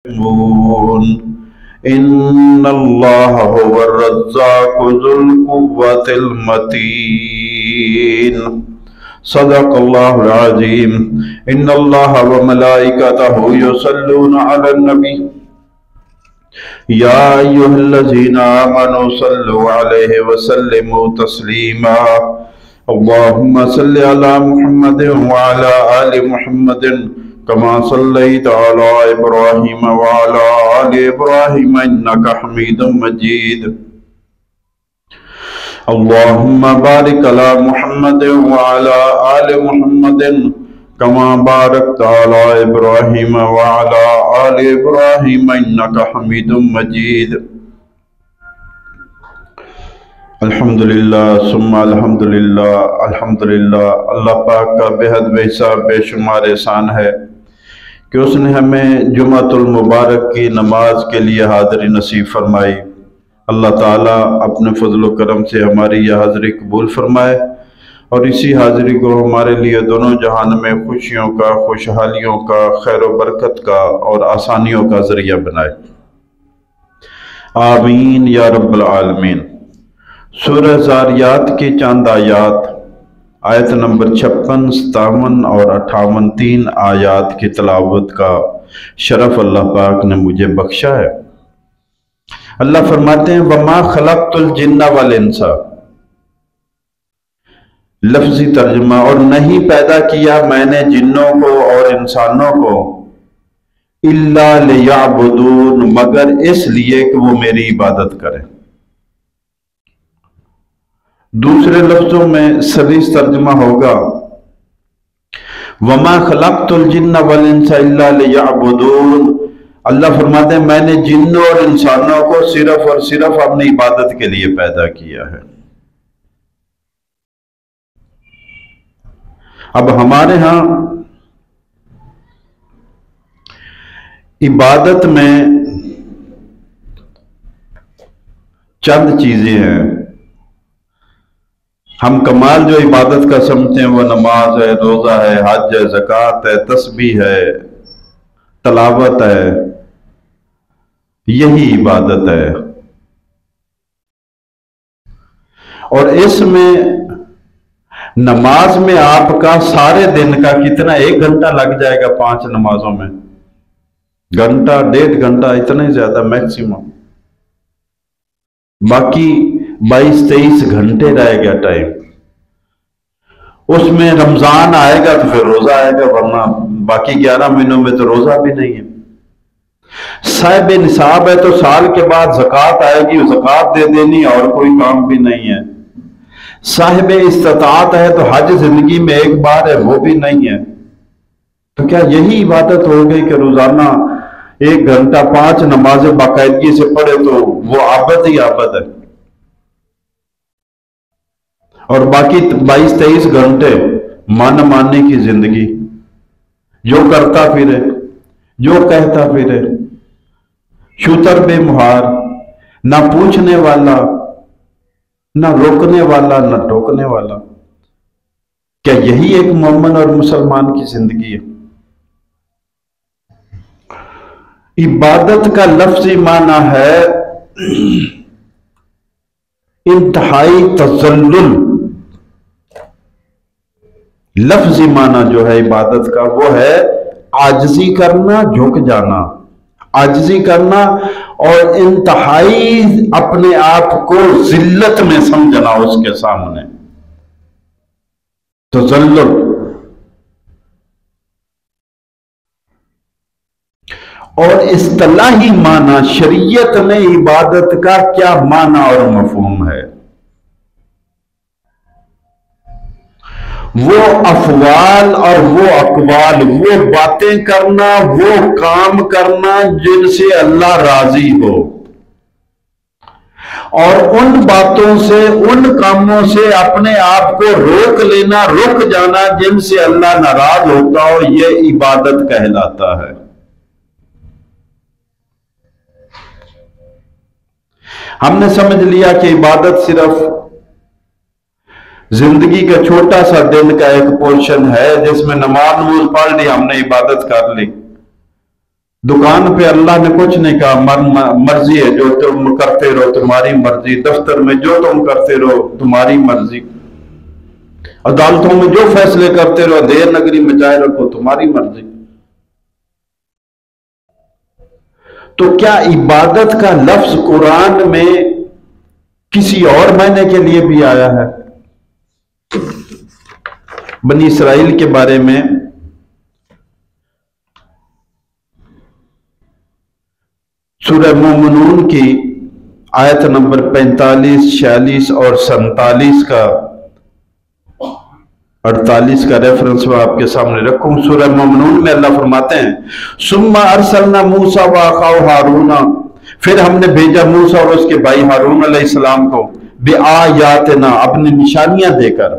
يعلمون إن الله هو الرزاق ذو القوة المتين صدق الله العظيم إن الله وملائكته يصلون على النبي يا أيها الذين آمنوا صلوا عليه وسلموا تسليما اللهم صل على محمد وعلى آل محمد كما صليت على إبراهيم وعلى آل إبراهيم إنك حميد مجيد اللهم بارك على محمد وعلى آل محمد كما باركت على إبراهيم وعلى آل إبراهيم إنك حميد مجيد الحمدللہ ثم الحمدللہ الحمدللہ اللہ پاک کا بہت بے حساب بے شمار احسان ہے کہ اس نے ہمیں جمعۃ المبارک کی نماز کے لیے حاضری نصیب فرمائی۔ اللہ تعالیٰ اپنے فضل و کرم سے ہماری یہ حاضری قبول فرمائے اور اسی حاضری کو ہمارے لیے دونوں جہان میں خوشیوں کا، خوشحالیوں کا، خیر و برکت کا اور آسانیوں کا ذریعہ بنائے، آمین یا رب العالمین۔ سورہ زاریات کی چند آیات، آیت نمبر 56، 57 اور 58 تین آیات کی تلاوت کا شرف اللہ پاک نے مجھے بخشا ہے۔ اللہ فرماتے ہیں وَمَا خَلَقْتُ الْجِنَّ وَالْإِنسَ، لفظی ترجمہ، اور نہیں پیدا کیا میں نے جنوں کو اور انسانوں کو إِلَّا لِيَعْبُدُونَ، مگر اس لیے کہ وہ میری عبادت کریں۔ دوسرے لفظوں میں سلیس ترجمہ ہوگا وَمَا خَلَقْتُ الْجِنَّ وَالْإِنسَ إِلَّا لِيَعْبُدُونَ، اللہ فرماتے ہیں میں نے جنوں اور انسانوں کو صرف اور صرف اپنی عبادت کے لیے پیدا کیا ہے۔ اب ہمارے ہاں عبادت میں چند چیزیں ہیں، ہم کمال جو عبادت کا سمجھتے ہیں وہ نماز ہے، روزہ ہے، حج ہے، زکوٰۃ ہے، تسبیح ہے، تلاوت ہے، یہی عبادت ہے۔ اور اس میں نماز میں آپ کا سارے دن کا کتنا، 1 گھنٹہ لگ جائے گا 5 نمازوں میں، گھنٹہ 1.5 گھنٹہ، اتنا ہی زیادہ میکسیمم، باقی 22-23 گھنٹے رہے گا ٹائم۔ اس میں رمضان آئے گا تو پھر روزہ آئے گا، ورنہ باقی 11 مہینوں میں تو روزہ بھی نہیں ہے۔ صاحب نصاب ہے تو سال کے بعد زکوٰۃ آئے گی، زکوٰۃ دے دینی، اور کوئی کام بھی نہیں ہے۔ صاحب استطاعت ہے تو حج زندگی میں 1 بار ہے، وہ بھی نہیں ہے، تو کیا یہی عبادت ہو گئی کہ روزانہ 1 گھنٹہ 5 نمازیں باقاعدگی سے پڑھے تو وہ عابد ہی عابد ہے؟ اور باقی 22-23 گھنٹے ماننے کی زندگی، جو کرتا پھرے، جو کہتا پھرے، شوتر بے مہار، نہ پوچھنے والا، نہ روکنے والا، نہ ٹوکنے والا۔ کیا یہی ایک مومن اور مسلمان کی زندگی ہے؟ عبادت کا لفظی معنی ہے انتہائی تذلل۔ لفظی معنی جو ہے عبادت کا وہ ہے عاجزی کرنا، جھک جانا، عاجزی کرنا اور انتہائی اپنے آپ کو ذلت میں سمجھنا اس کے سامنے، تذلل۔ اور اصطلاحی معنی شریعت میں عبادت کا کیا معنی اور مفہوم ہے؟ وہ افعال اور وہ اقوال، وہ باتیں کرنا، وہ کام کرنا جن سے اللہ راضی ہو، اور ان باتوں سے، ان کاموں سے اپنے آپ کو روک لینا، رک جانا جن سے اللہ ناراض ہوتا ہو، یہ عبادت کہلاتا ہے۔ ہم نے سمجھ لیا کہ عبادت صرف زندگی کا چھوٹا سا دن کا ایک پورشن ہے جس میں نماز پڑھ لی، ہم نے عبادت کر لی، दुकान पे अल्लाह ने कुछ नहीं कहा, मर्जी है जो तुम करते रहो, तुम्हारी मर्जी। दफ्तर में जो तुम करते रहो, तुम्हारी मर्जी। अदालतों में जो फैसले करते रहो, देर नगरी में जाए रखो, तुम्हारी मर्जी। तो क्या इबादत का लफ्ज कुरान में किसी और महीने के लिए भी आया है? बनी इसराइल के बारे में सूरह मोमिनून की आयत नंबर 45, 46 और 47 का 48 का रेफरेंस मैं आपके सामने रखूं। सूरह मोमिनून में अल्लाह फरमाते हैं, सुम्मा अरसलना मूसा व अखाहु हारूना, फिर हमने भेजा मूसा और उसके भाई हारून अलैहिस्सलाम को, बिआयातना, अपनी निशानियां देकर,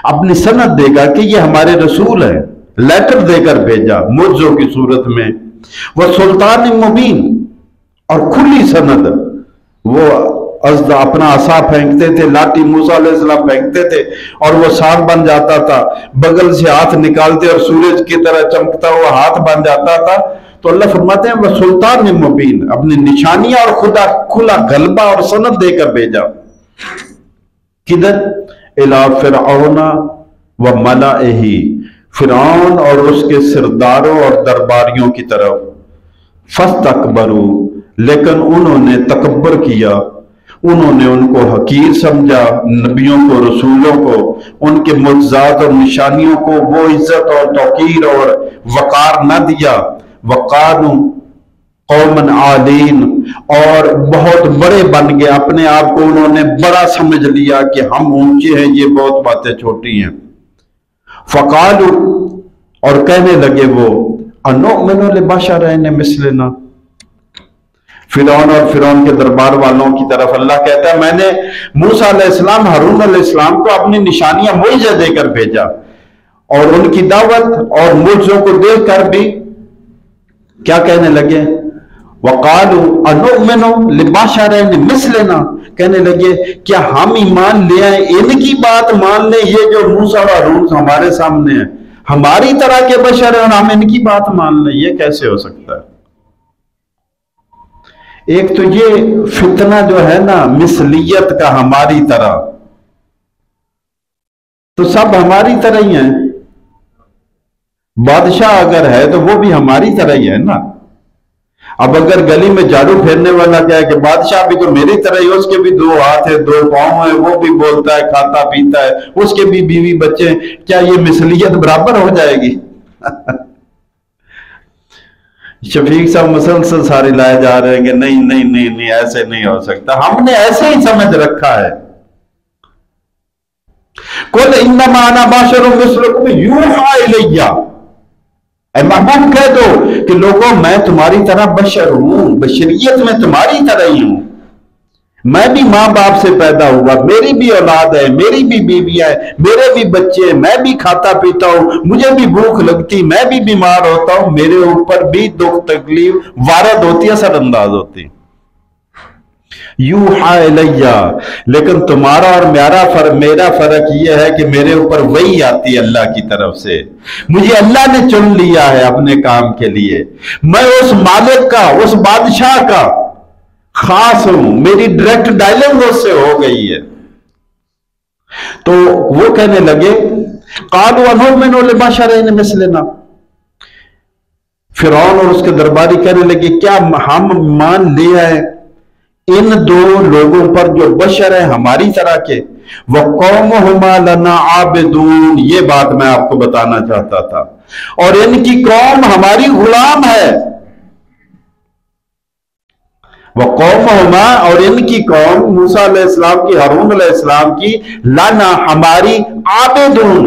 अपनी सनद देकर कि ये हमारे रसूल है, लेटर देकर भेजा मुर्जों की सूरत में, वह सुल्तान मुबीन, और खुली सनद। वो अपना असा फेंकते थे, लाठी मूसा अलैहिस्सलाम फेंकते थे और वो सांप बन जाता था, बगल से हाथ निकालते और सूरज की तरह चमकता हुआ हाथ बन जाता था। तो अल्लाह फरमाते हैं वह सुल्तान मुबीन, अपनी निशानियां और खुदा खुला गलबा और सनद देकर भेजा। किधर? इला फिरऔना व मलाइही, फिरौन और उसके सिरदारों और दरबारियों की तरफ। फस्तकबरू, लेकिन उन्होंने तकब्बर किया, उन्होंने उनको हकीर समझा, नबियों को, रसूलों को, उनके मुअज्जिज़ात और निशानियों को वो इज्जत और तौकीर और वकार न दिया। वकानु कौमन आलीन, और बहुत बड़े बन गए, अपने आप को उन्होंने बड़ा समझ लिया कि हम ऊंचे हैं, ये बहुत बातें छोटी हैं। फकालू, और कहने लगे वो, अनुमिनु लिबशरैन मिस्लिना, फिरौन और फिरौन के दरबार वालों की तरफ अल्लाह कहता है मैंने मूसा अलैहिस्सलाम, हारून अलैहिस्सलाम को अपनी निशानियां मुइज़ा देकर भेजा, और उनकी दावत और मुर्जों को देखकर भी क्या कहने लगे? वकालू अनुमिनु लिबशरैन मिस्लिना, कहने लगे क्या हम ईमान ले आए, इनकी बात मान ले, ये जो मूसा और हारून हमारे सामने है, हमारी तरह के बशर है और हम इनकी बात मान ले, ये कैसे हो सकता है? एक तो ये फितना जो है ना मिसलियत का, हमारी तरह, तो सब हमारी तरह ही है। बादशाह अगर है तो वो भी हमारी तरह ही है ना। अब अगर गली में झाड़ू फेरने वाला क्या है कि बादशाह भी तो मेरी तरह ही, उसके भी 2 हाथ है, 2 पांव है, वो भी बोलता है, खाता पीता है, उसके भी बीवी बच्चे, क्या ये मिसलियत बराबर हो जाएगी? शफीक साहब मुसलसल सारे लाए जा रहे हैं कि नहीं नहीं नहीं नहीं, ऐसे नहीं हो सकता, हमने ऐसे ही समझ रखा है। कुल इन्नमा अना बशरुम मिस्लुकुम यूहा इलैया, ऐ महबूब कह दो कि लोगों मैं तुम्हारी तरह बशर हूं, बशरियत में तुम्हारी तरह ही हूं। मैं भी मां बाप से पैदा हुआ, मेरी भी औलाद है, मेरी भी बीवियां है, मेरे भी बच्चे, मैं भी खाता पीता हूं, मुझे भी भूख लगती, मैं भी बीमार होता हूं, मेरे ऊपर भी दुख तकलीफ वारद होती है, असरअंदाज होती। यूहा इलैया, लेकिन तुम्हारा और मेरा फर्क यह है कि मेरे ऊपर वही आती है अल्लाह की तरफ से, मुझे अल्लाह ने चुन लिया है अपने काम के लिए, मैं उस मालिक का, उस बादशाह का खास हूं, मेरी डायरेक्ट डायलिंग उससे हो गई है। तो वो कहने लगे कालू अनुमिनु लिबशरैन मिस्लिना, फिरौन और उसके दरबारी कहने लगे क्या हम मान ले आए इन 2 लोगों पर जो बशर है हमारी तरह के, वह कौमुहुमा लना आबिदून, ये बात मैं आपको बताना चाहता था, और इनकी कौम हमारी गुलाम है। वह कौमुहुमा, और इनकी कौम मूसा अलैहिस्सलाम की, हारून अलैहिस्सलाम की, लना हमारी, आबिदून,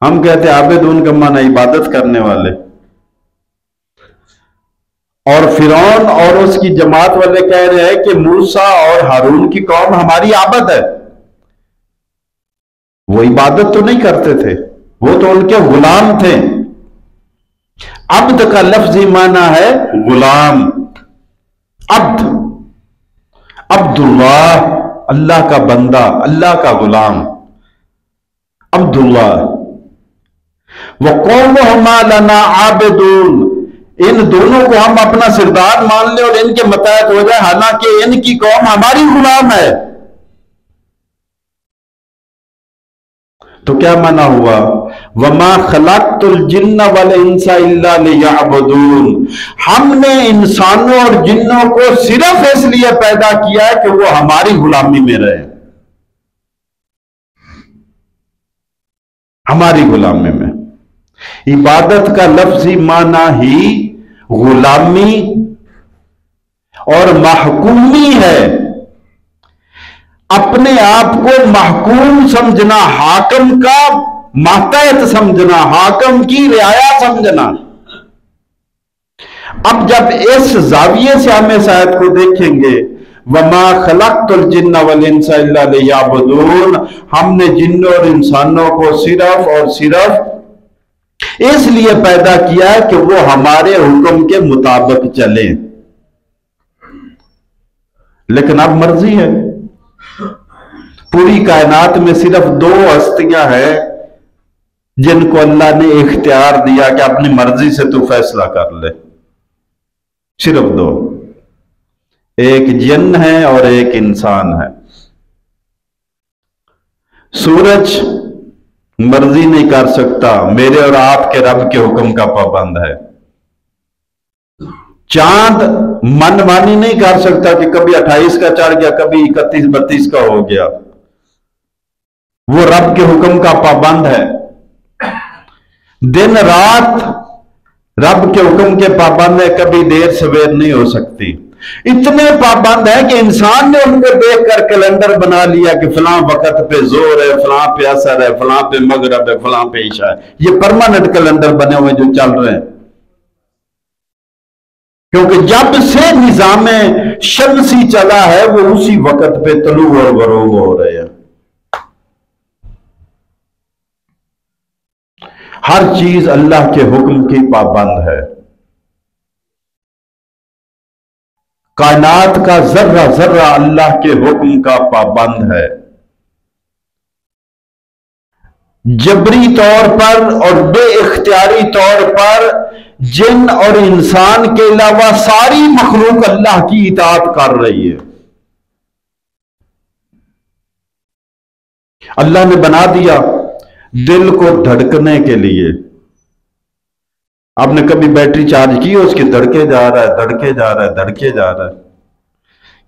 हम कहते हैं आबिदून का माना इबादत करने वाले, और फिरौन और उसकी जमात वाले कह रहे हैं कि मूसा और हारून की कौम हमारी आबद है। वो इबादत तो नहीं करते थे, वो तो उनके गुलाम थे। अब्द का लफ्जी माना है गुलाम, अब्द, अब्दुल्लाह, अल्लाह का बंदा, अल्लाह का गुलाम, अब्दुल्लाह। वक़ौमुहुमा लना आबिदून, इन दोनों को हम अपना सरदार मान ले और इनके मुताबिक हो जाए, हालांकि इनकी कौम हमारी गुलाम है। तो क्या माना हुआ? वमा खलक़तुल जिन्ना वल इंसा इल्ला लियअबुदून, हमने इंसानों और जिन्नों को सिर्फ इसलिए पैदा किया है कि वो हमारी गुलामी में रहे, हमारी गुलामी में। इबादत का लफ्जी माना ही गुलामी और महकूमी है, अपने आप को महकूम समझना, हाकम का मातहत समझना, हाकम की रियाया समझना। अब जब इस जाविये से हम इस आयत को देखेंगे, वमा खलक़तुल जिन्ना वल इंसा इल्ला लियअबुदून, हमने जिन्नों और इंसानों को सिर्फ और सिर्फ इसलिए पैदा किया है कि वो हमारे हुक्म के मुताबिक चले। लेकिन अब मर्जी है, पूरी कायनात में सिर्फ दो हस्तियां हैं जिनको अल्लाह ने इख्तियार दिया कि अपनी मर्जी से तू फैसला कर ले, सिर्फ दो, एक जिन्न है और एक इंसान है। सूरज मर्जी नहीं कर सकता, मेरे और आपके रब के हुक्म का पाबंद है। चांद मनमानी नहीं कर सकता कि कभी 28 का चढ़ गया, कभी 31-32 का हो गया, वो रब के हुक्म का पाबंद है। दिन रात रब के हुक्म के पाबंद है, कभी देर सवेर नहीं हो सकती। इतने पाबंद है कि इंसान ने उनको देखकर कैलेंडर बना लिया कि फलां वक्त पे जोर है, फलां पे असर है, फलां पे मगरब है, फलां पे ईशा है। ये परमानेंट कैलेंडर बने हुए जो चल रहे हैं, क्योंकि जब से निजाम शमसी चला है वो उसी वक्त पे तलू और गरूब हो रहे हैं। हर चीज अल्लाह के हुक्म की पाबंद है। कायनात का जर्रा जर्रा अल्लाह के हुक्म का पाबंद है। जबरी तौर पर और बेइख्तियारी तौर पर जिन और इंसान के अलावा सारी मखलूक अल्लाह की इताअत कर रही है। अल्लाह ने बना दिया दिल को धड़कने के लिए। आपने कभी बैटरी चार्ज की, उसके धड़के जा रहा है, धड़के जा रहा है, धड़के जा रहा है।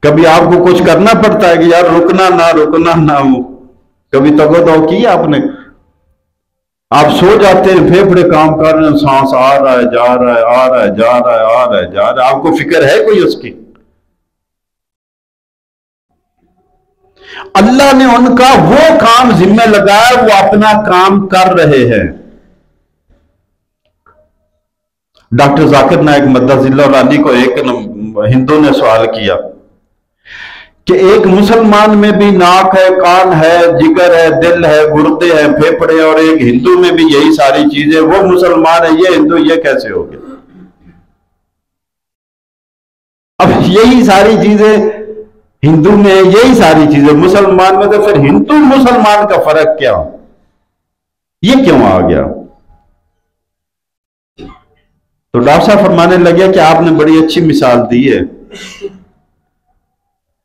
कभी आपको कुछ करना पड़ता है कि यार रुकना ना हो, कभी तगो की आपने? आप सो जाते हैं, फेफड़े काम कर रहे हैं, सांस आ रहा है, जा रहा है, आ रहा है, जा रहा है, आ रहा है, जा रहा है, आपको फिक्र है कोई उसकी? अल्लाह ने उनका वो काम जिम्मे लगाया, वो अपना काम कर रहे हैं। डॉक्टर जाकिर नायक मद्दाजिल्लाह अली को एक हिंदू ने सवाल किया कि एक मुसलमान में भी नाक है, कान है, जिगर है, दिल है, गुर्दे हैं, फेफड़े, और एक हिंदू में भी यही सारी चीजें, वो मुसलमान है, ये हिंदू, ये कैसे हो गया? अब यही सारी चीजें हिंदू में, यही सारी चीजें मुसलमान में, तो फिर हिंदू मुसलमान का फर्क क्या? ये क्यों आ गया? तो डॉक्टर साहब फरमाने लगे कि आपने बड़ी अच्छी मिसाल दी है।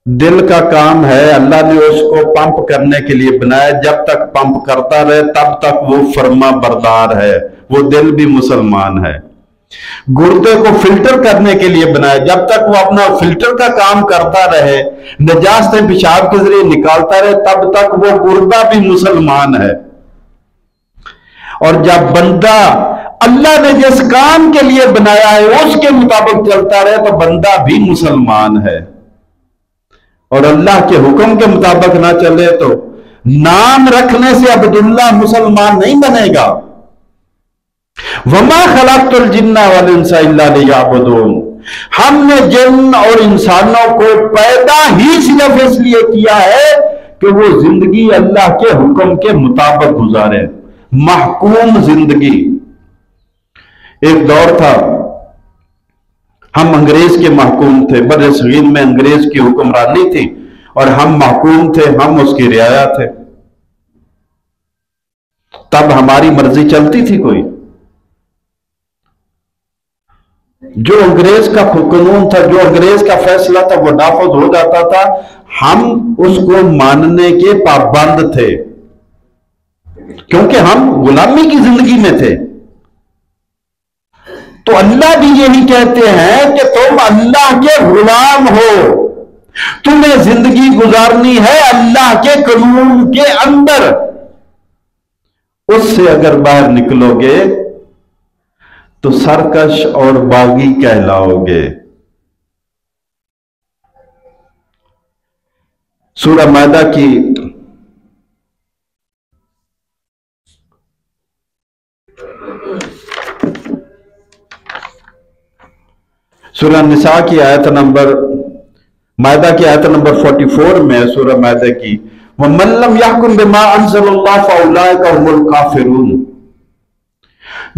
दिल का काम है, अल्लाह ने उसको पंप करने के लिए बनाया, जब तक पंप करता रहे तब तक वो फर्मा बरदार है, वो दिल भी मुसलमान है। गुर्दे को फिल्टर करने के लिए बनाया, जब तक वो अपना फिल्टर का काम करता रहे, नजासतें पेशाब के जरिए निकालता रहे, तब तक वो गुर्दा भी मुसलमान है। और जब बंदा अल्लाह ने जिस काम के लिए बनाया है उसके मुताबिक चलता रहे तो बंदा भी मुसलमान है। और अल्लाह के हुक्म के मुताबिक ना चले तो नाम रखने से अब्दुल्ला मुसलमान नहीं बनेगा। वमा खलक़तुल जिन्ना वल इंसा इल्ला लियअबुदून, हमने जिन्न और इंसानों को पैदा ही सिर्फ इसलिए किया है कि वो जिंदगी अल्लाह के हुक्म के मुताबिक गुजारे, महकूम जिंदगी। एक दौर था हम अंग्रेज के महकूम थे, बड़े सगीर में अंग्रेज की हुक्मरानी थी और हम महकूम थे, हम उसकी रियाया थे। तब हमारी मर्जी चलती थी कोई? جو انگریز کا قانون تھا، جو انگریز کا فیصلہ تھا، وہ نافذ ہو جاتا تھا، ہم اس کو ماننے کے پابند تھے، کیونکہ ہم غلامی کی زندگی میں تھے۔ تو اللہ بھی یہی کہتے ہیں کہ تم اللہ کے غلام ہو، تمہیں زندگی گزارنی ہے اللہ کے قانون کے اندر، اس سے اگر باہر نکلو گے تو سرکش اور باغی کہلاؤ گے۔ سورہ مائدہ کی سورہ نساء کی آیت نمبر مائدہ کی آیت نمبر 44 میں سورہ مائدہ کی وَمَن لَّمْ يَحْكُم بِمَا أَنزَلَ اللَّهُ فَأُولَٰئِكَ هُمُ الْكَافِرُونَ،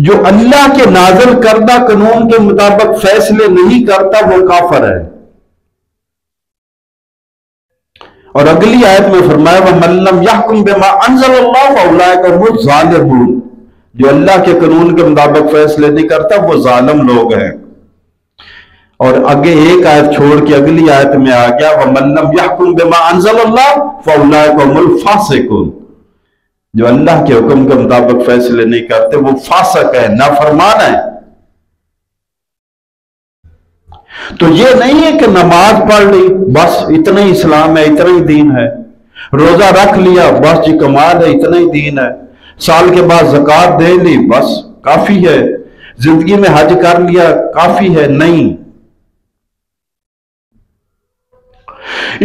جو اللہ کے نازل کردہ قانون کے مطابق فیصلے نہیں کرتا وہ کافر ہے۔ اور اگلی آیت میں فرمایا وَمَن لَّمْ يَحْكُم بِمَا أَنزَلَ اللَّهُ فَأُولَٰئِكَ هُمُ الظَّالِمُونَ، جو اللہ کے قانون کے مطابق فیصلے نہیں کرتا وہ ظالم لوگ ہیں۔ اور آگے ایک آیت چھوڑ کے اگلی آیت میں آ گیا وَمَن لَّمْ يَحْكُم بِمَا أَنزَلَ اللَّهُ فَأُولَٰئِكَ هُمُ الْفَاسِقُونَ، جو اللہ کے حکم کے مطابق فیصلے نہیں کرتے وہ فاسق ہے، نافرمان ہے۔ تو یہ نہیں ہے کہ نماز پڑھ لی بس اتنا ہی اسلام ہے، اتنا ہی دین ہے، روزہ رکھ لیا بس جی کمال ہے، اتنا ہی دین ہے، سال کے بعد زکوٰۃ دے لی بس کافی ہے، زندگی میں حج کر لیا کافی ہے، نہیں۔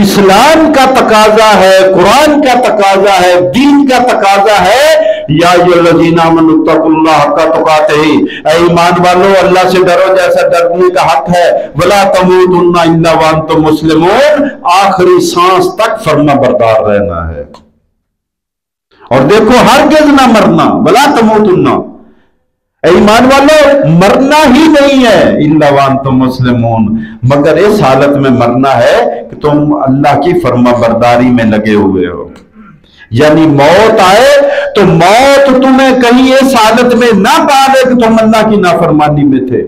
اسلام کا تقاضا ہے، قرآن کا تقاضا ہے، دین کا تقاضا ہے یا الذین آمنوا اتقوا اللہ حق تقاتہ، اے ایمان والو اللہ سے ڈرو جیسا ڈرنے کا حق ہے، ولا تموتن الا وانتم مسلمون، آخری سانس تک فرما بردار رہنا ہے۔ اور دیکھو ہرگز نہ مرنا، ولا تموتن، اے ایمان والو مرنا ہی نہیں ہے الا وانتم مسلمون، مگر اس حالت میں مرنا ہے کہ تم اللہ کی فرما برداری میں لگے ہوئے ہو، یعنی موت آئے تو موت تمہیں کہیں اس حالت میں نہ پالے کہ تم اللہ کی نافرمانی میں تھے،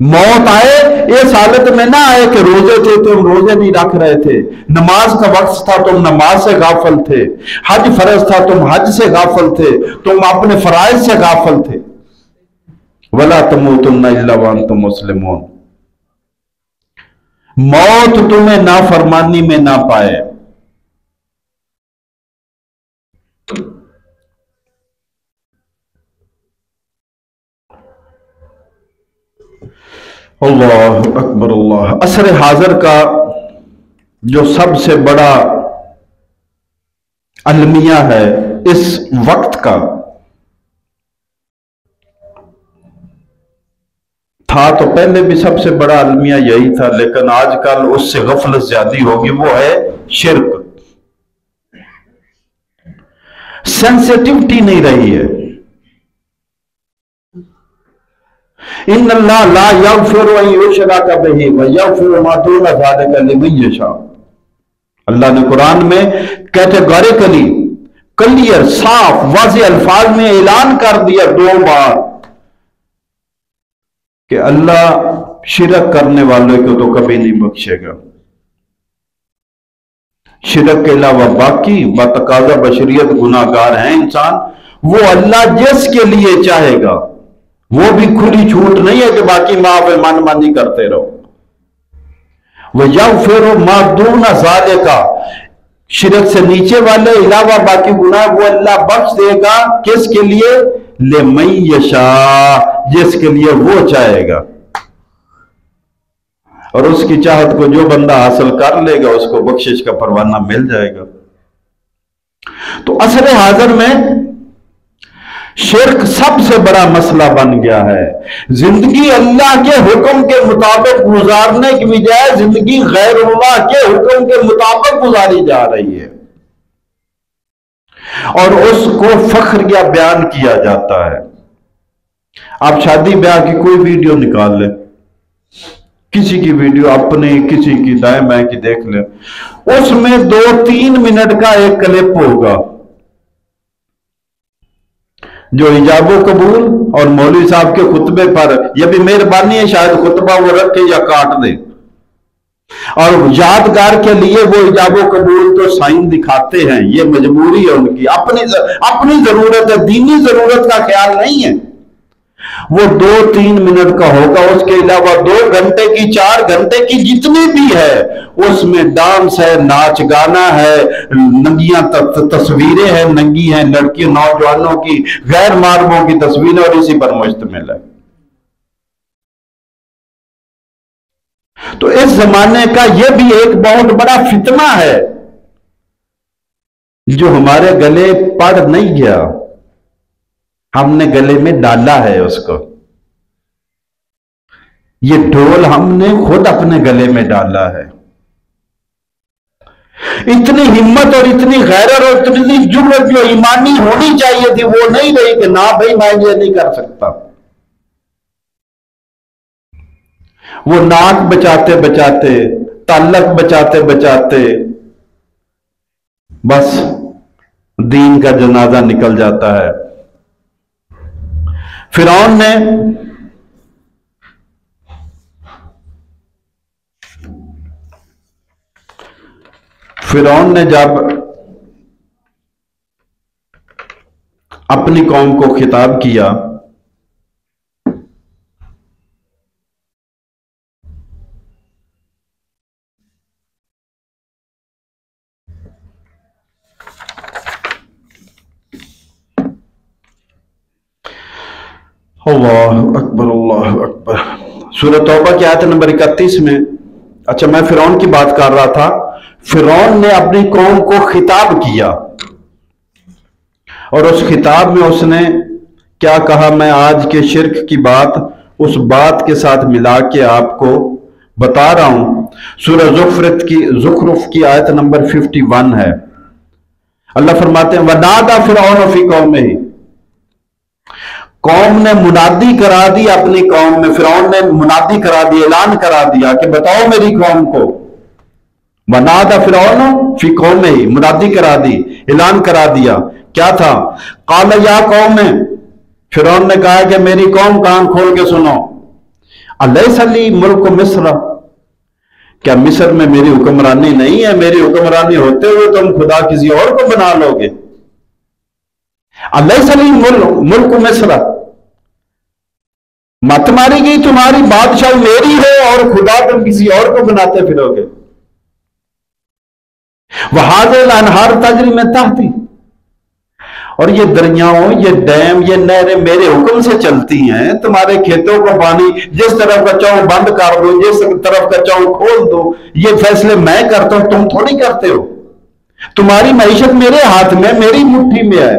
موت آئے اس حالت میں نہ آئے کہ روزے تھے تم روزے نہیں رکھ رہے تھے، نماز کا وقت تھا تم نماز سے غافل تھے، حج فرض تھا تم حج سے غافل تھے، تم اپنے فرائض سے غافل تھے، وَلَا تَمُوتُنَّ إِلَّا وَأَنْتُمْ مُسْلِمُونَ، موت تمہیں نافرمانی میں نہ پائے۔ اللہ اکبر اللہ۔ عصر حاضر کا جو سب سے بڑا المیہ ہے اس وقت کا، تھا تو پہلے بھی سب سے بڑا المیہ یہی تھا، لیکن آج کل اس سے غفلت زیادہ ہوگی، وہ ہے شرک۔ سینسیٹیوٹی نہیں رہی ہے۔ ان اللہ لا یغفر ان یشرک بہ ویغفر ما دون ذلک لمن یشاء، اللہ نے قرآن میں کیٹیگوریکلی کلیئر صاف واضح الفاظ میں اعلان کر دیا 2 بار کہ اللہ شرک کرنے والوں کو تو کبھی نہیں بخشے گا۔ شرک کے علاوہ باقی بتقاضا بشریت گناہ گار ہیں انسان، وہ اللہ جس کے لیے چاہے گا، وہ بھی کھلی چھوٹ نہیں ہے کہ باقی معاف من مانی کرتے رہو۔ وَيَغْفِرُ مَا دُونَ ذَلِكَ، شرک سے نیچے والے علاوہ باقی گناہ وہ اللہ بخش دے گا، کس کے لیے؟ لِمَن یشاء، جس کے لیے وہ چاہے گا، اور اس کی چاہت کو جو بندہ حاصل کر لے گا اس کو بخشش کا پروانہ مل جائے گا۔ تو عصر حاضر میں شرک سب سے بڑا مسئلہ بن گیا ہے۔ زندگی اللہ کے حکم کے مطابق گزارنے کی بجائے زندگی غیر اللہ کے حکم کے مطابق گزاری جا رہی ہے، اور اس کو فخر یا بیان کیا جاتا ہے۔ آپ شادی بیاہ کی کوئی ویڈیو نکال لیں، کسی کی ویڈیو اپنی کسی کی دائیں بائیں کی دیکھ لیں، اس میں 2-3 منٹ کا ایک کلپ ہوگا جو हिजाब कबूल और मौलवी साहब के खुतबे पर, यह भी मेहरबानी है शायद खुतबा वो रखे या काट दे, और यादगार के लिए वो हिजाब कबूल तो साइन दिखाते हैं, ये मजबूरी है उनकी, अपनी जरूरत है, दीनी जरूरत का ख्याल नहीं है। वो 2-3 मिनट का होगा, उसके अलावा 2 घंटे की 4 घंटे की जितनी भी है उसमें डांस है, नाच गाना है, नंगियां तस्वीरें हैं, नंगी हैं लड़कियों नौजवानों की, गैर मार्गों की तस्वीरें, और इसी पर मुश्तमिल है। तो इस जमाने का यह भी एक बहुत बड़ा फितना है जो हमारे गले पड़ नहीं गया, हमने गले में डाला है उसको। ये ढोल हमने खुद अपने गले में डाला है। इतनी हिम्मत और इतनी गैरत और इतनी जुर्रत जो ईमानी होनी चाहिए थी वो नहीं रही कि ना भाई मैं ये नहीं कर सकता। वो नाक बचाते बचाते, ताल्लुक बचाते बचाते बस दीन का जनाजा निकल जाता है। फिरौन ने जब अपनी कौम को खिताब किया अल्लाह अकबर अल्लाह अकबर। सूरह तौबा की आयत नंबर 31 में, अच्छा मैं फिरौन की बात कर रहा था, फिरौन ने अपनी कौम को खिताब किया और उस खिताब में उसने क्या कहा, मैं आज के शिर्क की बात उस बात के साथ मिला के आपको बता रहा हूं। सूरह ज़ुखरुफ की आयत नंबर 51 है। अल्लाह फरमाते हैं वनादा फिरौन फी कौमिही, कौम ने मुनादी करा दी अपनी कौम में, फिरौन ने मुनादी करा दी, ऐलान करा दिया कि बताओ मेरी कौम को। वनादा फिरौन फी कौमिही, मुनादी करा दी, ऐलान करा दिया। क्या था? काला या कौम में, फिरौन ने कहा कि मेरी कौम कान खोल के सुनो, अलैसा ली मुल्क मिस्र, क्या मिस्र में मेरी हुक्मरानी नहीं है? मेरी हुक्मरानी होते हुए तुम खुदा किसी और को बना लोगे? अलैसा ली मुल्क मिस्र, मत मारी गई तुम्हारी बादशाह मेरी है और खुदा तुम किसी और को बनाते फिरोगे। वहाज़िल अनहार तजरी में तहती, और ये दरियाओं, ये डैम, ये नहरें मेरे हुक्म से चलती हैं। तुम्हारे खेतों का पानी जिस तरफ का चाहूं बंद कर दो, जिस तरफ का चाहूं खोल दो, ये फैसले मैं करता हूं, तुम थोड़ी करते हो। तुम्हारी मईशत मेरे हाथ में, मेरी मुट्ठी में है,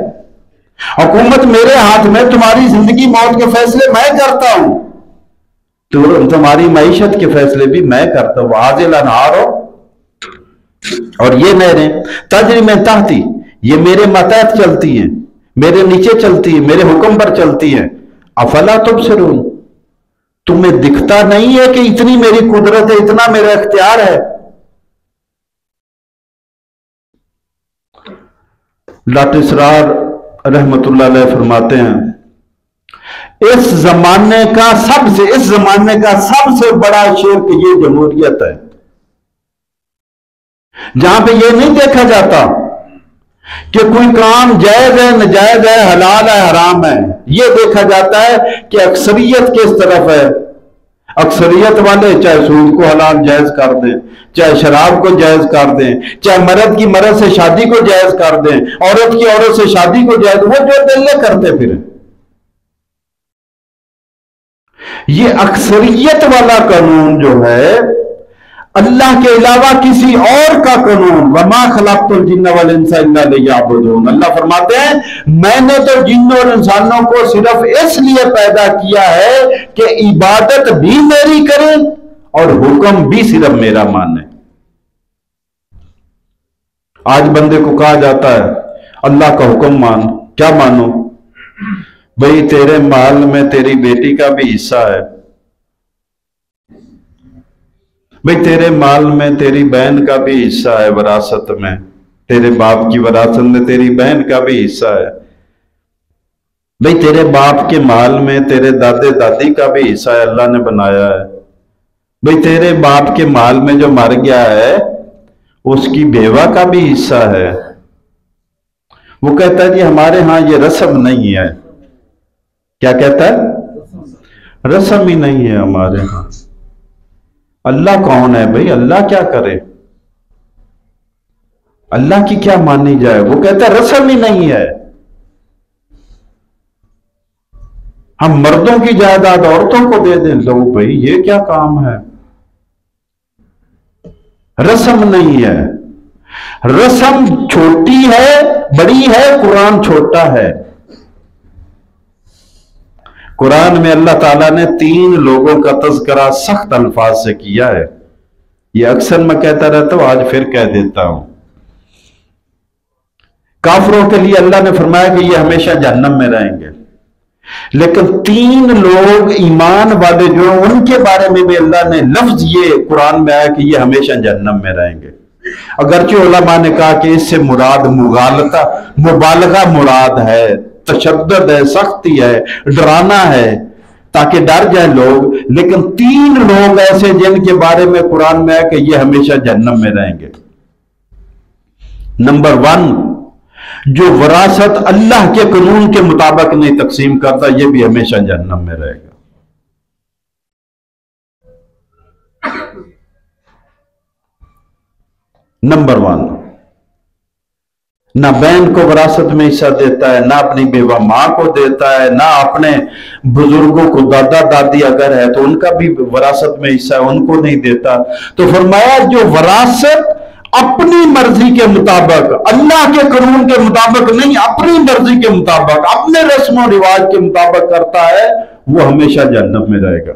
हुकूमत मेरे हाथ में, तुम्हारी जिंदगी मौत के फैसले मैं करता हूं, तो तुम्हारी मईशत के फैसले भी मैं करता हूं। वहाज़िल अनहार, और ये नहरें तजरी में तहती, ये मेरे मतहत चलती हैं, मेरे नीचे चलती है, मेरे हुक्म पर चलती है। अफला तुबसिरून, तुम्हें दिखता नहीं है कि इतनी मेरी कुदरत है, इतना मेरा इख्तियार है। डॉक्टर इसरार रहमतुल्लाह अलैह फरमाते हैं, इस जमाने का सबसे बड़ा शिर्क ये जमहूरियत है, जहां पे ये नहीं देखा जाता कि कोई काम जायज है, नाजायज है, हलाल है, हराम है। ये देखा जाता है कि अक्सरियत किस तरफ है। अक्सरियत वाले चाहे सूद को हलाल जायज कर दें, चाहे शराब को जायज कर दें, चाहे मर्द की मर्द से शादी को जायज कर दें, औरत की औरत से शादी को जायज, वो जो दिल करते फिर। ये अक्सरियत वाला कानून जो है, अल्लाह के अलावा किसी और का कानून, वमा खलक़तुल जिन्न वल इंसा इल्ला लियअबुदून। अल्लाह फरमाते हैं मैंने तो जिन्नों और इंसानों को सिर्फ इसलिए पैदा किया है कि इबादत भी मेरी करें और हुक्म भी सिर्फ मेरा माने। आज बंदे को कहा जाता है अल्लाह का हुक्म मान, क्या मानो भाई? तेरे माल में तेरी बेटी का भी हिस्सा है भाई, तेरे माल में तेरी बहन का भी हिस्सा है, विरासत में तेरे बाप की विरासत में तेरी बहन का भी हिस्सा है بھئی تیرے باپ کے مال میں تیرے دادے دادی کا بھی حصہ اللہ نے بنایا ہے. بھئی تیرے باپ کے مال میں جو مر گیا ہے اس کی بیوہ کا بھی حصہ ہے. وہ کہتا ہے جی ہمارے ہاں یہ رسم نہیں ہے. کیا کہتا ہے؟ رسم ہی نہیں ہے ہمارے ہاں. اللہ کون ہے بھئی؟ اللہ کیا کرے؟ اللہ کی کیا مانی جائے؟ وہ کہتا ہے رسم ہی نہیں ہے. ہم مردوں کی جائیداد عورتوں کو دے دیں. لو بھئی یہ کیا کام ہے؟ رسم نہیں ہے. رسم چھوٹی ہے بڑی ہے، قرآن چھوٹا ہے. قرآن میں اللہ تعالیٰ نے 3 لوگوں کا تذکرہ سخت الفاظ سے کیا ہے. یہ اکثر میں کہتا رہتا ہوں، آج پھر کہہ دیتا ہوں. کافروں کے لیے اللہ نے فرمایا کہ یہ ہمیشہ جہنم میں رہیں گے. لیکن 3 لوگ ایمان والے جو ان کے بارے میں بھی اللہ نے لفظ یہ قرآن میں آیا کہ یہ ہمیشہ جہنم میں رہیں گے. اگرچہ علماء نے کہا کہ اس سے مراد مبالغہ مراد ہے، تشدد ہے، سختی ہے، ڈرانا ہے تاکہ ڈر جائیں لوگ. لیکن 3 لوگ ایسے جن کے بارے میں قرآن میں ہے کہ یہ ہمیشہ جہنم میں رہیں گے. نمبر 1، جو وراثت اللہ کے قانون کے مطابق نہیں تقسیم کرتا، یہ بھی ہمیشہ جہنم میں رہے گا. نمبر 1، نہ بہن کو وراثت میں حصہ دیتا ہے، نہ اپنی بیوہ ماں کو دیتا ہے، نہ اپنے بزرگوں کو، دادا دادی اگر ہے تو ان کا بھی وراثت میں حصہ ہے، ان کو نہیں دیتا. تو فرمایا جو وراثت اپنی مرضی کے مطابق، اللہ کے قانون کے مطابق نہیں، اپنی مرضی کے مطابق، اپنے رسم و رواج کے مطابق کرتا ہے، وہ ہمیشہ جہنم میں رہے گا.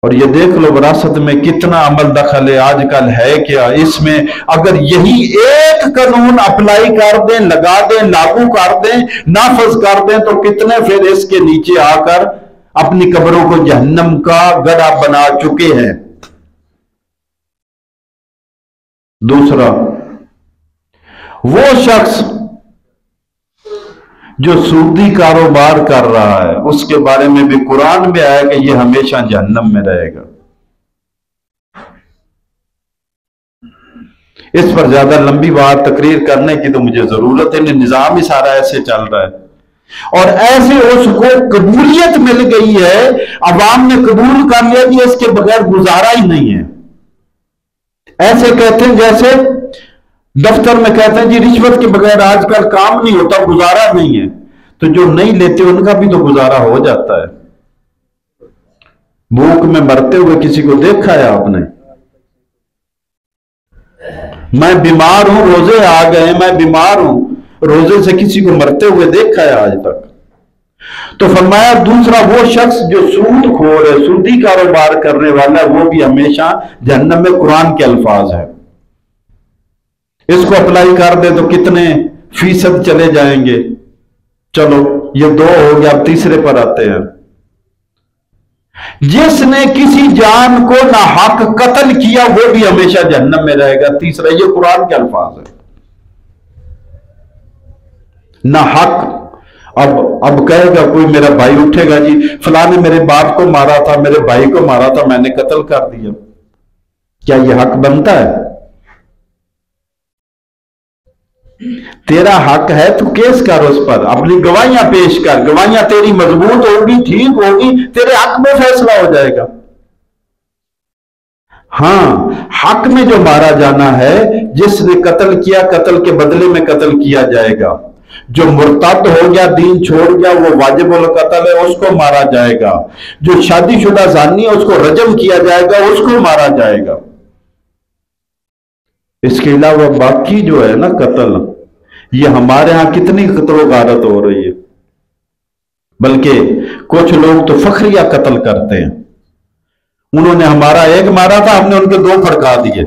اور یہ دیکھ لو وراثت میں کتنا عمل دخل ہے آج کل ہے کیا. اس میں اگر یہی ایک قانون اپلائی کر دیں، لگا دیں، لاگو کر دیں، نافذ کر دیں تو کتنے پھر اس کے نیچے آ کر اپنی قبروں کو جہنم کا گڑھا بنا چکے ہیں. دوسرا، وہ شخص جو سودی کاروبار کر رہا ہے اس کے بارے میں بھی قرآن میں آیا کہ یہ ہمیشہ جہنم میں رہے گا. اس پر زیادہ لمبی بات تقریر کرنے کی تو مجھے ضرورت ہے، نظام ہی سارا ایسے چل رہا ہے اور ایسے اس کو قبولیت مل گئی ہے، عوام نے قبول کر لیا کہ اس کے بغیر گزارا ہی نہیں ہے. ایسے کہتے ہیں جیسے دفتر میں کہتے ہیں جی رشوت کے بغیر آج کل کام نہیں ہوتا، گزارا نہیں ہے. تو جو نہیں لیتے ان کا بھی تو گزارا ہو جاتا ہے. بھوک میں مرتے ہوئے کسی کو دیکھا ہے آپ نے؟ میں بیمار ہوں، روزے آ گئے، میں بیمار ہوں، روزے سے کسی کو مرتے ہوئے دیکھا ہے آج تک؟ تو فرمایا دوسرا، وہ شخص جو سود خور ہے، سودی کاروبار کرنے والا ہے، وہ بھی ہمیشہ جہنم میں. قرآن کے الفاظ ہے. اس کو اپلائی کر دے تو کتنے فیصد چلے جائیں گے؟ چلو یہ 2 ہو گیا، اب تیسرے پر آتے ہیں. جس نے کسی جان کو ناحق قتل کیا وہ بھی ہمیشہ جہنم میں رہے گا. تیسرا، یہ قرآن کے الفاظ ہے. ناحق. اب کہے گا کوئی میرا بھائی اٹھے گا جی فلاں نے میرے باپ کو مارا تھا، میرے بھائی کو مارا تھا، میں نے قتل کر دیا. کیا یہ حق بنتا ہے؟ تیرا حق ہے تو کیس کر اس پر، اپنی گواہیاں پیش کر، گواہیاں تیری مضبوط ہوگی، ٹھیک ہوگی، تیرے حق میں فیصلہ ہو جائے گا. ہاں، حق میں جو مارا جانا ہے، جس نے قتل کیا قتل کے بدلے میں قتل کیا جائے گا. جو مرتد ہو گیا، دین چھوڑ گیا، وہ واجب القتل ہے، اس کو مارا جائے گا. جو شادی شدہ زانی ہے اس کو رجم کیا جائے گا، اس کو مارا جائے گا. اس کے علاوہ باقی جو ہے نا قتل، یہ ہمارے ہاں کتنی قتل و غارت ہو رہی ہے. بلکہ کچھ لوگ تو فخریہ قتل کرتے ہیں. انہوں نے ہمارا ایک مارا تھا، ہم نے ان کے 2 پھڑکا دیے.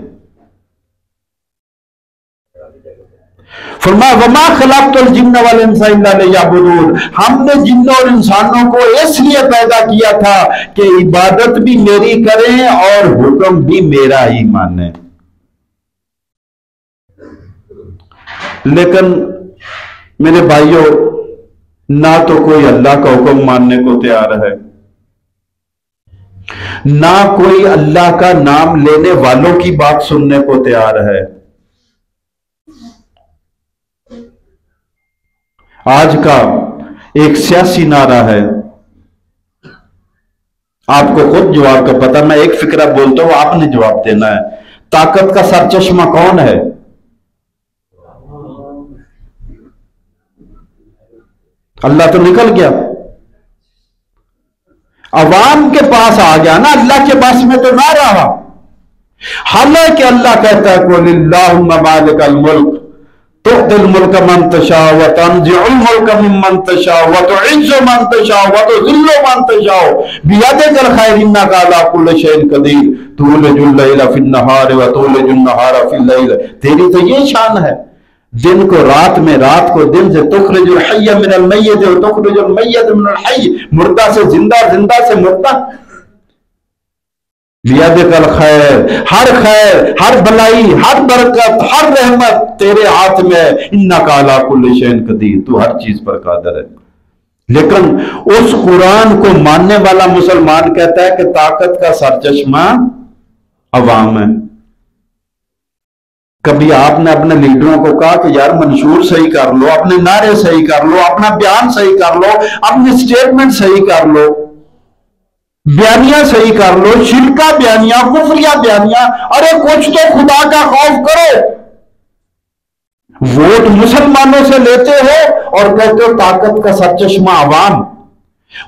فرمایا وما خلقت الجن والانس الا لیعبدون، ہم نے جنوں اور انسانوں کو اس لیے پیدا کیا تھا کہ عبادت بھی میری کریں اور حکم بھی میرا ہی مانیں. لیکن میرے بھائیوں، ना तो कोई अल्लाह का हुक्म मानने को तैयार है, ना कोई अल्लाह का नाम लेने वालों की बात सुनने को तैयार है। आज का एक सियासी नारा है, आपको खुद जवाब का पता, मैं एक फिक्रा बोलता हूं, आपने जवाब देना है। ताकत का सरचश्मा कौन है? अल्लाह तो निकल गया, अवाम के पास आ गया ना, अल्लाह के पास में तो ना रहा। हालांकि अल्लाह कहता है कुलिल्लाहुम्मा मालिकल मुल्क तुअतिल मुल्क मन तशाअ व तंज़िउल मुल्क मिम्मन तशाअ व तुइज़्ज़ु मन तशाअ व तुज़िल्लु मन तशाअ बियदिकल खैर इन्नका अला कुल्लि शैइन क़दीर तुलिजुल लैला फिन नहार व तुलिजुन नहार फिल लैल। तेरी तो ये शान है, दिन को रात में, रात को दिन से, तुखरिजुल हय्य मिनल मय्यित व तुखरिजुल मय्यित मिनल हय्य, मुर्दा से जिंदा, जिंदा से मुर्दा। बियदिकल खैर, हर भलाई, हर बरकत, हर रहमत तेरे हाथ में, इन्नका अला कुल्लि शैइन क़दीर, तू हर चीज पर कादिर है। लेकिन उस कुरान को मानने वाला मुसलमान कहता है कि ताकत का सरचश्मा अवाम है। कभी आपने अपने लीडरों को कहा कि यार मंशूर सही कर लो, अपने नारे सही कर लो, अपना बयान सही कर लो, अपनी स्टेटमेंट सही कर लो, बयानियां सही कर लो, शिरका बयानियां, कुफरिया बयानियां, अरे कुछ तो खुदा का खौफ करो। वोट मुसलमानों से लेते हो और कहते हो ताकत का सरचश्मा अवाम,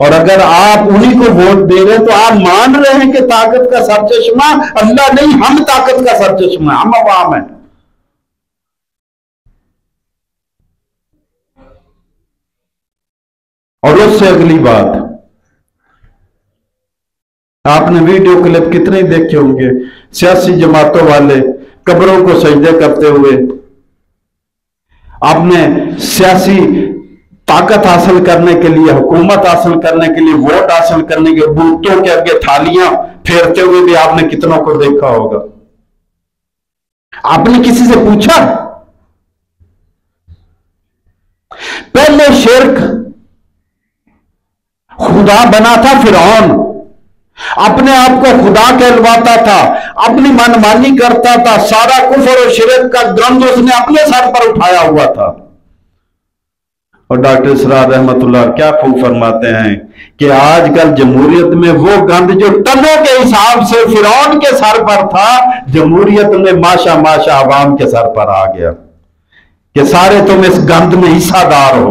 और अगर आप उन्हीं को वोट दे रहे हैं तो आप मान रहे हैं कि ताकत का सरचश्मा अल्लाह नहीं, हम ताकत का सरचश्मा, हम अवाम है। और उससे अगली बात, आपने वीडियो क्लिप कितने देखे होंगे, सियासी जमातों वाले कब्रों को सजदे करते हुए आपने सियासी ताकत हासिल करने के लिए, हुकूमत हासिल करने के लिए, वोट हासिल करने के बूतों के आगे थालियां फेरते हुए भी आपने कितनों को देखा होगा। आपने किसी से पूछा? पहले शिर्क खुदा बना था फिरौन, अपने आप को खुदा कहलवाता था, अपनी मनमानी करता था, सारा कुफर और शिरक का गंध उसने अपने सर पर उठाया हुआ था। और डॉक्टर इसरार रहमतुल्लाह क्या खूब फरमाते हैं कि आजकल जमहूरियत में वो गंध जो टनों के हिसाब से फिरौन के सर पर था, जमहूरियत में माशा माशा अवाम के सर पर आ गया कि सारे तुम इस गंध में हिस्सादार हो,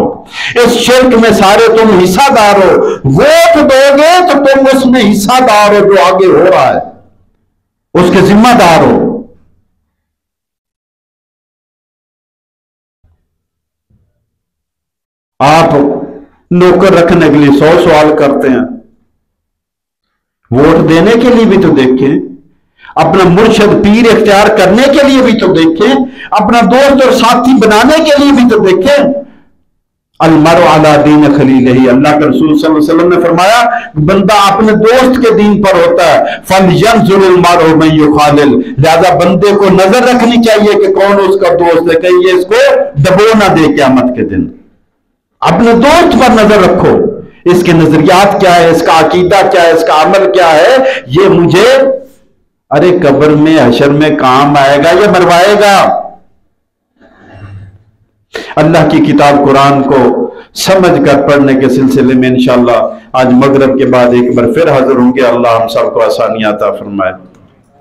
इस शिर्क में सारे तुम हिस्सादार हो, वोट दोगे तो तुम उसमें हिस्सादार हो, जो आगे हो रहा है उसके जिम्मेदार हो। आप नौकर रखने के लिए 100 सवाल करते हैं, वोट देने के लिए भी तो देखें, अपना मुर्शिद पीर इख्तियार करने के लिए भी तो देखें, अपना दोस्त और साथी बनाने के लिए भी तो देखें। अलमरउ अला दीन खलीलिही, अल्लाह के रसूल सल्लल्लाहु अलैहि वसल्लम ने फरमाया बंदा अपने दोस्त के दीन पर होता है। फलयंजुरिल मरउ मन युखालिल, लिहाजा बंदे को नजर रखनी चाहिए कि कौन उसका दोस्त है, कहीं ये इसको दबो ना दे क़यामत के दिन। अपने दोस्त पर नजर रखो, इसके नजरियात क्या है, इसका अकीदा क्या है, इसका अमल क्या है, ये मुझे अरे कब्र में हशर में काम आएगा या मरवाएगा। अल्लाह की किताब कुरान को समझ कर पढ़ने के सिलसिले में इंशाअल्लाह आज मगरिब के बाद एक बार फिर हाजिर होंगे। अल्लाह हम सबको आसानियां अता फरमाए।